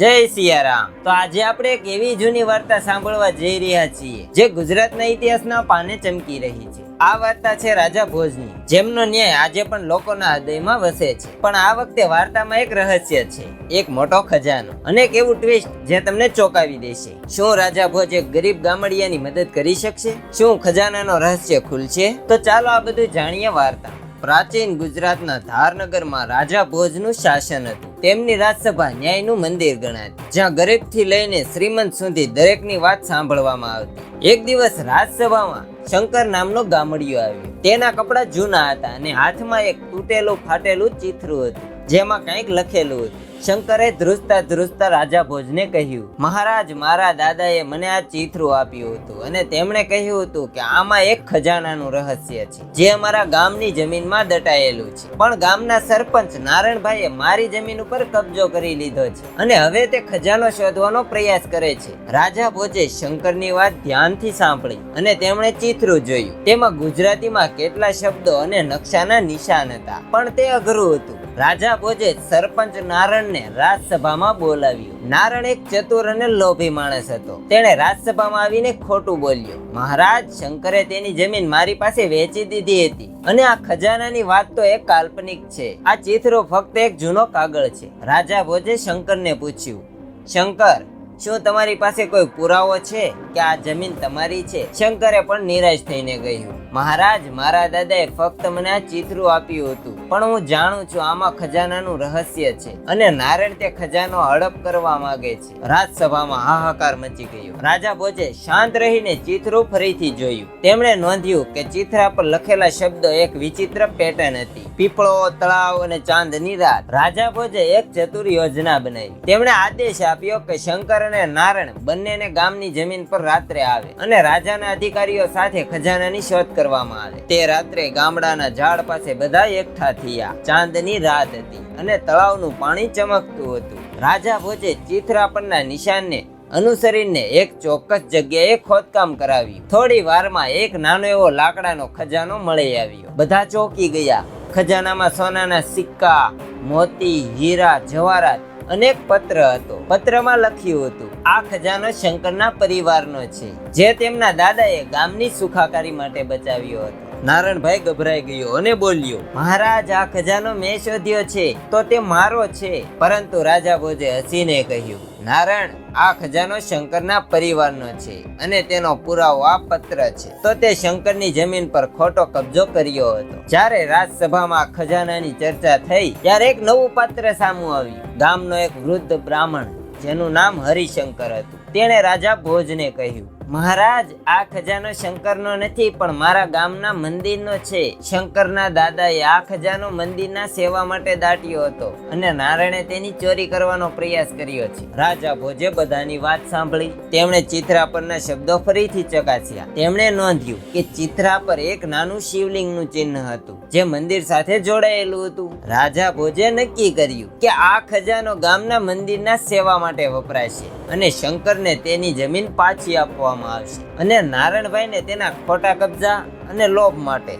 જય સિયારામ। તો આજે આપણે એક એવી જૂની વાર્તા સાંભળવા જઈ રહ્યા છીએ જે ગુજરાતના ઇતિહાસના પાને ચમકી રહી છે। આ વાર્તા છે રાજા ભોજની, જેમનો ન્યાય આજે પણ લોકોના હૃદયમાં વસે છે। પણ આ વખતે વાર્તામાં એક રહસ્ય છે, એક મોટો ખજાનો અને એક એવું ટ્વિસ્ટ જે તમને ચોંકાવી દેશે। શું રાજા ભોજ એક ગરીબ ગામડિયાની મદદ કરી શકશે? શું ખજાનાનો રહસ્ય ખુલશે? તો ચાલો આ બધું જાણીએ વાર્તા। પ્રાચીન ગુજરાતના ધારનગરમાં રાજા ભોજનું શાસન હતું। તેમની રાજસભા ન્યાયનું મંદિર ગણાતી, જ્યાં ગરીબથી લઈને શ્રીમંત સુધી દરેકની વાત સાંભળવામાં આવતી। એક દિવસ રાજસભામાં શંકર નામનો ગામડિયો આવ્યો। તેના કપડા જૂના હતા અને હાથમાં એક તૂટેલું ફાટેલું ચિત્રું હતું, જેમાં કંઈક લખેલું હતું। શંકરે ધ્રુજતા રાજા ભોજને કહ્યું, મહારાજ, મારા દાદાએ મને આ ચિત્રું આપ્યું હતું અને તેમણે કહ્યું હતું કે આમાં એક ખજાનાનું રહસ્ય છે જે અમારા ગામની જમીનમાં દટાયેલું છે, પણ ગામના સરપંચ નારણભાઈએ મારી જમીન ઉપર કબજો કરી લીધો છે અને હવે તે ખજાનો શોધવાનો પ્રયાસ કરે છે। રાજા ભોજે શંકરની વાત ધ્યાનથી સાંભળી અને તેમણે ચિત્રું જોયું। તેમાં ગુજરાતીમાં કેટલા શબ્દો અને નકશાના નિશાન હતા, પણ તે અઘરું હતું। રાજા ભોજે સરપંચ નારણને રાજસભામાં બોલાવ્યો। નારણ એક ચતુર અને લોભી માણસ હતો। તેણે રાજસભામાં આવીને ખોટું બોલ્યો, મહારાજ, શંકરે તેની જમીન મારી પાસે વેચી દીધી હતી અને આ ખજાનાની વાત તો એક કાલ્પનિક છે। આ ચિત્રો ફક્ત એક જૂનો કાગળ છે। રાજા ભોજે શંકરને પૂછ્યું, શંકર, શું તમારી પાસે કોઈ પુરાવો છે કે આ જમીન તમારી છે? શંકરે પણ નિરાશ થઈને કહ્યું, મહારાજ, મારા દાદાએ ફક્ત મને આ ચિત્રું આપ્યું હતું, પણ હું જાણું છું આમાં ખજાનાનું રહસ્ય છે અને નારાયણ તે ખજાનો હડપ કરવા માંગે છે। રાજસભામાં હાહાકાર મચી ગયો। રાજા ભોજે શાંત રહીને ચિત્રું ફરીથી જોયું। તેમણે નોંધ્યું કે ચિત્રા પર લખેલા શબ્દો એક વિચિત્ર પેટર્ન હતી, પીપળો, તળાવ અને ચાંદની રાત। રાજા ભોજે એક ચતુર યોજના બનાવી। તેમણે આદેશ આપ્યો કે શંકર અને નારણ બંનેને ગામની જમીન પર રાત્રે આવે અને રાજાના અધિકારીઓ સાથે ખજાનાની શોધ કરવામાં આવે। તે રાત્રે ગામડાના ઝાડ પાસે બધા એકઠા થયા। ચાંદની રાત હતી અને તળાવનું પાણી ચમકતું હતું। રાજા ભોજે ચિત્રા પરના નિશાનને અનુસરીને એક ચોક્કસ જગ્યાએ ખોદકામ કરાવ્યું। થોડી વારમાં એક નાનો એવો લાકડાનો ખજાનો મળી આવ્યો। બધા ચોંકી ગયા। ખજાનામાં સોનાના સિક્કા, મોતી, હીરા, જવાહરાત અનેક પત્ર હતો। પત્રમાં લખ્યું હતું, આ ખજાનો શંકરના પરિવારનો છે, જે તેમના દાદાએ ગામની સુખાકારી માટે બચાવ્યો હતો। નારણભાઈ ગભરાઈ ગયો અને બોલ્યો, મહારાજ, આ ખજાનો મેં શોધ્યો છે તો તે મારો છે। પરંતુ રાજા ભોજે હસીને કહ્યું, નારણ, આ ખજાનો શંકરના પરિવારનો છે અને તેનો પુરાવો આ પત્ર છે, તો તે શંકરની જમીન પર ખોટો કબજો કર્યો હતો। જ્યારે રાજસભામાં ખજાનાની ચર્ચા થઈ ત્યારે એક નવું પાત્ર સામું આવ્યું। ગામનો એક વૃદ્ધ બ્રાહ્મણ, જેનું નામ હરિશંકર હતું, તેણે રાજા ભોજને કહ્યું, મહારાજ, આ ખજાનો શંકરનો નથી પણ મારા ગામના મંદિરનો છે। શંકરના દાદાએ આ ખજાનો મંદિરના સેવા માટે દાટ્યો હતો અને નારાયણે તેની ચોરી કરવાનો પ્રયાસ કર્યો છે। રાજા ભોજે બધાની વાત સાંભળી। તેમણે ચિત્રા પરના શબ્દો ફરીથી ચકાસ્યા। તેમણે નોંધ્યું કે ચિત્રા પર એક નાનું શિવલિંગનું ચિહ્ન હતું, જે મંદિર સાથે જોડાયેલું હતું। રાજા ભોજે નક્કી કર્યું કે આ ખજાનો ગામના મંદિરના સેવા માટે વપરાશે અને શંકરને તેની જમીન પાછી આપવામાં આવશે અને નારણભાઈને તેના ખોટા કબજા અને લોભ માટે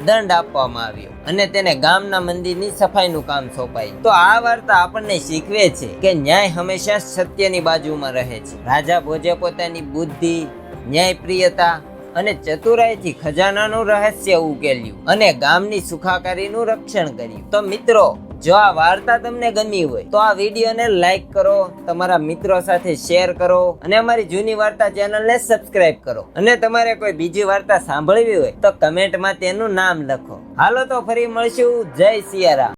દંડ આપવામાં આવ્યો અને તેને ગામના મંદિરની સફાઈનું કામ સોંપાયું। તો આ વાર્તા આપણને શીખવે છે કે ન્યાય હંમેશા સત્યની બાજુમાં રહે છે। રાજા ભોજે પોતાની બુદ્ધિ, ન્યાયપ્રિયતા અને ચતુરાઈથી ખજાનાનું રહસ્ય ઉકેલ્યું અને ગામની સુખાકારીનું રક્ષણ કર્યું। તો મિત્રો, જો આ વાર્તા તમને ગમી હોય તો આ વિડીયોને લાઈક કરો, તમારા મિત્રો સાથે શેર કરો અને અમારી જૂની વાર્તા ચેનલને સબસ્ક્રાઇબ કરો। અને તમારે કોઈ બીજી વાર્તા સાંભળવી હોય તો કમેન્ટમાં તેનું નામ લખો। હાલો તો ફરી મળશું। જય સિયારામ।